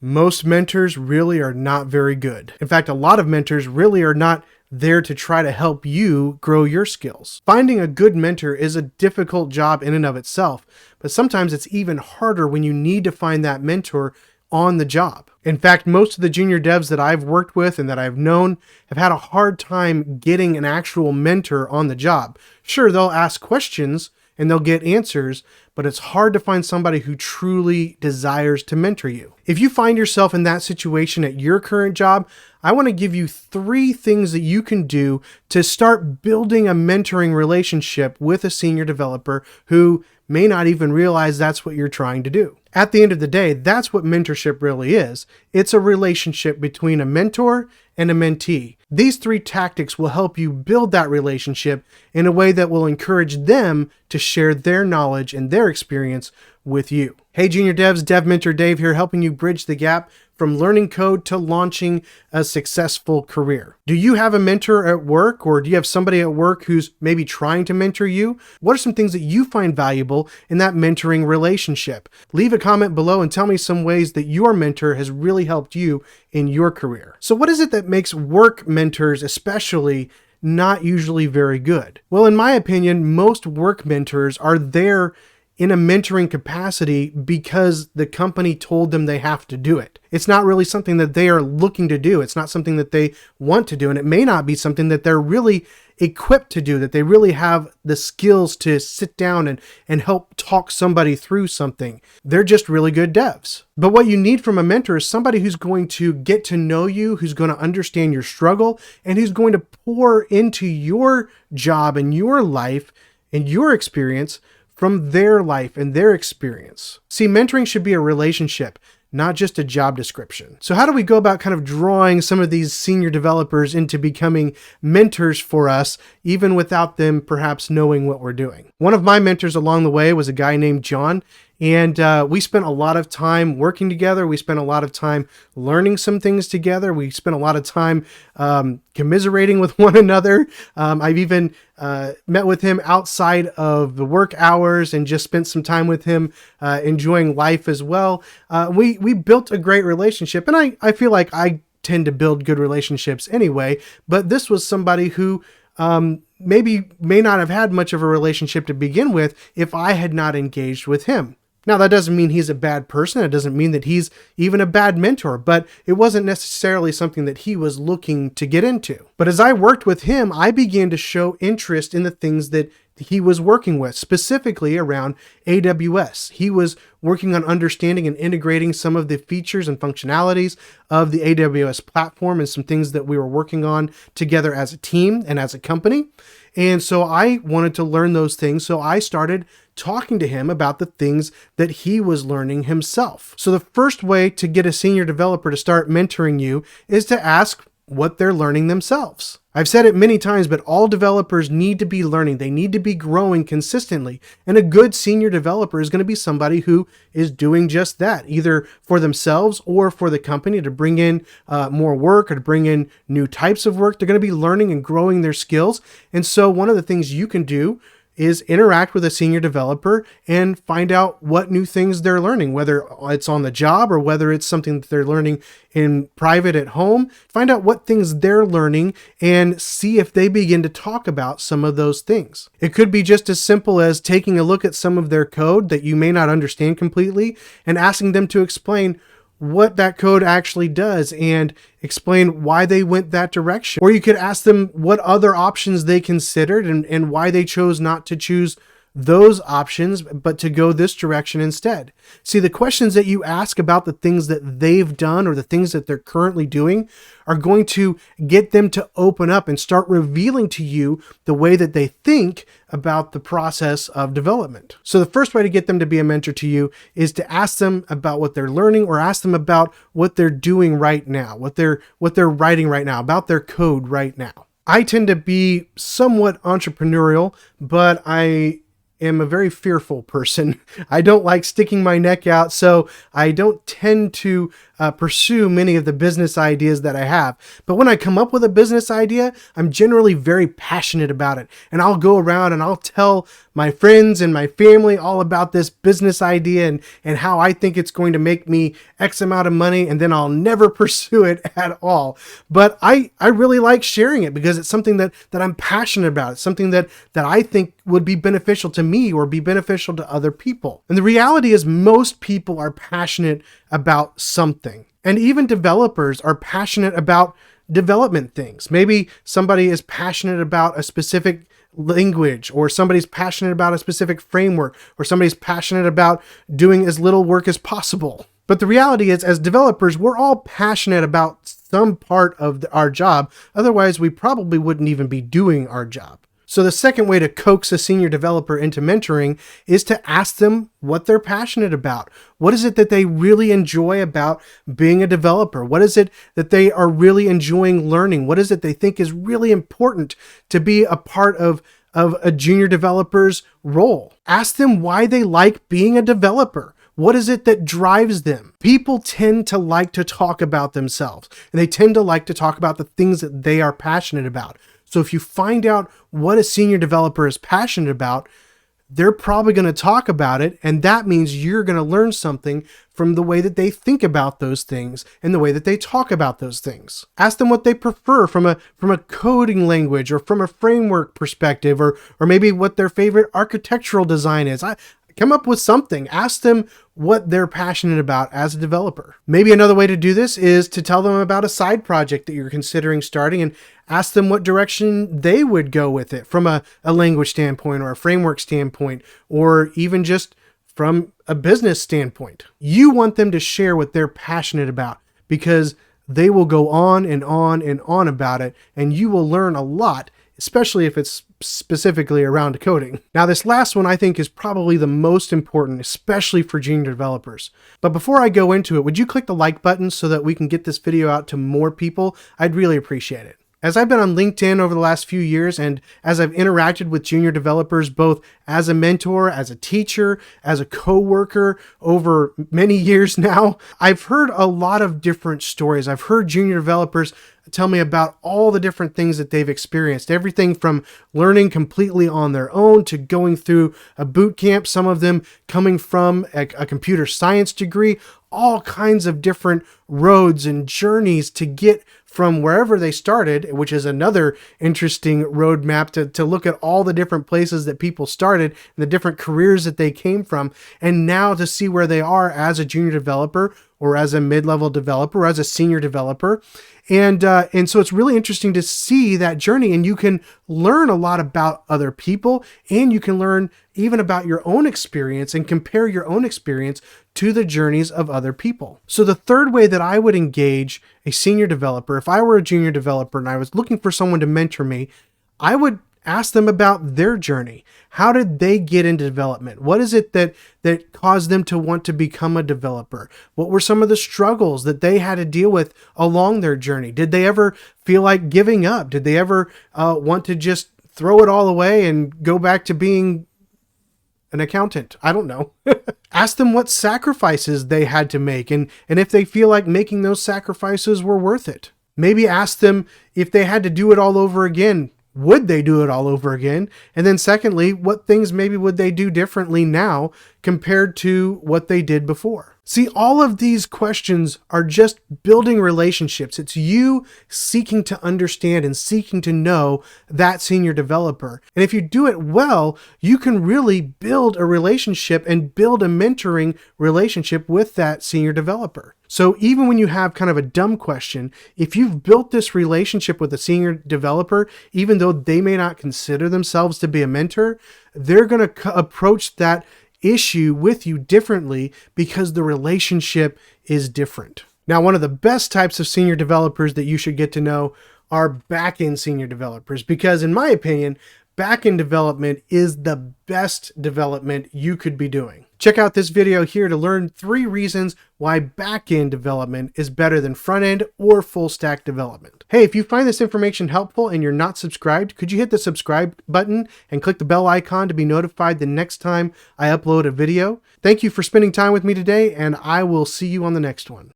Most mentors really are not very good. In fact, a lot of mentors really are not there to try to help you grow your skills. Finding a good mentor is a difficult job in and of itself, but sometimes it's even harder when you need to find that mentor on the job. In fact, most of the junior devs that I've worked with and that I've known have had a hard time getting an actual mentor on the job. Sure, they'll ask questions and they'll get answers, but it's hard to find somebody who truly desires to mentor you. If you find yourself in that situation at your current job, I want to give you 3 things that you can do to start building a mentoring relationship with a senior developer who may not even realize that's what you're trying to do. At the end of the day, that's what mentorship really is. It's a relationship between a mentor and a mentee. These 3 tactics will help you build that relationship in a way that will encourage them to share their knowledge and their experience with you. Hey Junior Devs, Dev Mentor Dave here, helping you bridge the gap from learning code to launching a successful career. Do you have a mentor at work, or do you have somebody at work who's maybe trying to mentor you? What are some things that you find valuable in that mentoring relationship? Leave a comment below and tell me some ways that your mentor has really helped you in your career. So what is it that makes work mentors especially not usually very good? Well, in my opinion, most work mentors are there in a mentoring capacity because the company told them they have to do it. It's not really something that they are looking to do. It's not something that they want to do. And it may not be something that they're really equipped to do, that they really have the skills to sit down and help talk somebody through something. They're just really good devs. But what you need from a mentor is somebody who's going to get to know you, who's going to understand your struggle, and who's going to pour into your job and your life and your experience from their life and their experience. See, mentoring should be a relationship, not just a job description. So how do we go about kind of drawing some of these senior developers into becoming mentors for us, even without them perhaps knowing what we're doing? One of my mentors along the way was a guy named John, and we spent a lot of time working together. We spent a lot of time learning some things together. We spent a lot of time commiserating with one another. I've even met with him outside of the work hours and just spent some time with him enjoying life as well. We built a great relationship, and I feel like I tend to build good relationships anyway, but this was somebody who maybe may not have had much of a relationship to begin with if I had not engaged with him. Now, that doesn't mean he's a bad person. It doesn't mean that he's even a bad mentor, but it wasn't necessarily something that he was looking to get into. But as I worked with him, I began to show interest in the things that he was working with, specifically around AWS. He was working on understanding and integrating some of the features and functionalities of the AWS platform and some things that we were working on together as a team and as a company. And so I wanted to learn those things. So I started talking to him about the things that he was learning himself. So the first way to get a senior developer to start mentoring you is to ask what they're learning themselves. I've said it many times, but all developers need to be learning. They need to be growing consistently. And a good senior developer is going to be somebody who is doing just that, either for themselves or for the company to bring in more work or to bring in new types of work. They're going to be learning and growing their skills. And so one of the things you can do is interact with a senior developer and find out what new things they're learning, whether it's on the job or whether it's something that they're learning in private at home. Find out what things they're learning and see if they begin to talk about some of those things. It could be just as simple as taking a look at some of their code that you may not understand completely and asking them to explain what that code actually does and explain why they went that direction. Or you could ask them what other options they considered and why they chose not to choose those options, but to go this direction instead. See, the questions that you ask about the things that they've done or the things that they're currently doing are going to get them to open up and start revealing to you the way that they think about the process of development. So the first way to get them to be a mentor to you is to ask them about what they're learning, or ask them about what they're doing right now, what they're writing right now, about their code right now. I tend to be somewhat entrepreneurial, but I am a very fearful person. I don't like sticking my neck out, so I don't tend to pursue many of the business ideas that I have. But when I come up with a business idea, I'm generally very passionate about it. And I'll go around and I'll tell my friends and my family all about this business idea and how I think it's going to make me X amount of money, and then I'll never pursue it at all. But I really like sharing it because it's something that I'm passionate about. It's something that I think would be beneficial to me or be beneficial to other people. And the reality is most people are passionate about something. And even developers are passionate about development things. Maybe somebody is passionate about a specific language, or somebody's passionate about a specific framework, or somebody's passionate about doing as little work as possible. But the reality is, as developers, we're all passionate about some part of our job. Otherwise, we probably wouldn't even be doing our job. So the second way to coax a senior developer into mentoring is to ask them what they're passionate about. What is it that they really enjoy about being a developer? What is it that they are really enjoying learning? What is it they think is really important to be a part of a junior developer's role? Ask them why they like being a developer. What is it that drives them? People tend to like to talk about themselves, and they tend to like to talk about the things that they are passionate about. So if you find out what a senior developer is passionate about, they're probably going to talk about it, and that means you're going to learn something from the way that they think about those things and the way that they talk about those things. Ask them what they prefer from a coding language or from a framework perspective, or maybe what their favorite architectural design is. Come up with something. Ask them what they're passionate about as a developer. Maybe another way to do this is to tell them about a side project that you're considering starting and ask them what direction they would go with it from a language standpoint or a framework standpoint, or even just from a business standpoint. You want them to share what they're passionate about, because they will go on and on and on about it, and you will learn a lot, especially if it's specifically around coding. Now, this last one I think is probably the most important, especially for junior developers. But before I go into it, would you click the like button so that we can get this video out to more people? I'd really appreciate it. As I've been on LinkedIn over the last few years, and as I've interacted with junior developers, both as a mentor, as a teacher, as a coworker over many years now, I've heard a lot of different stories. I've heard junior developers tell me about all the different things that they've experienced. Everything from learning completely on their own to going through a boot camp, some of them coming from a computer science degree, all kinds of different roads and journeys to get from wherever they started, which is another interesting roadmap to look at all the different places that people started and the different careers that they came from, and now to see where they are as a junior developer or as a mid-level developer or as a senior developer. And so it's really interesting to see that journey, and you can learn a lot about other people, and you can learn even about your own experience and compare your own experience to the journeys of other people. So the third way that I would engage a senior developer, if I were a junior developer and I was looking for someone to mentor me, I would ask them about their journey. How did they get into development? What is it that caused them to want to become a developer? What were some of the struggles that they had to deal with along their journey? Did they ever feel like giving up? Did they ever want to just throw it all away and go back to being an accountant? I don't know. Ask them what sacrifices they had to make, and if they feel like making those sacrifices were worth it. Maybe ask them if they had to do it all over again, would they do it all over again? And then secondly, what things maybe would they do differently now compared to what they did before? See, all of these questions are just building relationships. It's you seeking to understand and seeking to know that senior developer. And if you do it well, you can really build a relationship and build a mentoring relationship with that senior developer. So even when you have kind of a dumb question, if you've built this relationship with a senior developer, even though they may not consider themselves to be a mentor, they're going to approach that issue with you differently because the relationship is different. Now, one of the best types of senior developers that you should get to know are back-end senior developers, because in my opinion, back-end development is the best development you could be doing. Check out this video here to learn 3 reasons why back-end development is better than front-end or full-stack development. Hey, if you find this information helpful and you're not subscribed, could you hit the subscribe button and click the bell icon to be notified the next time I upload a video? Thank you for spending time with me today, and I will see you on the next one.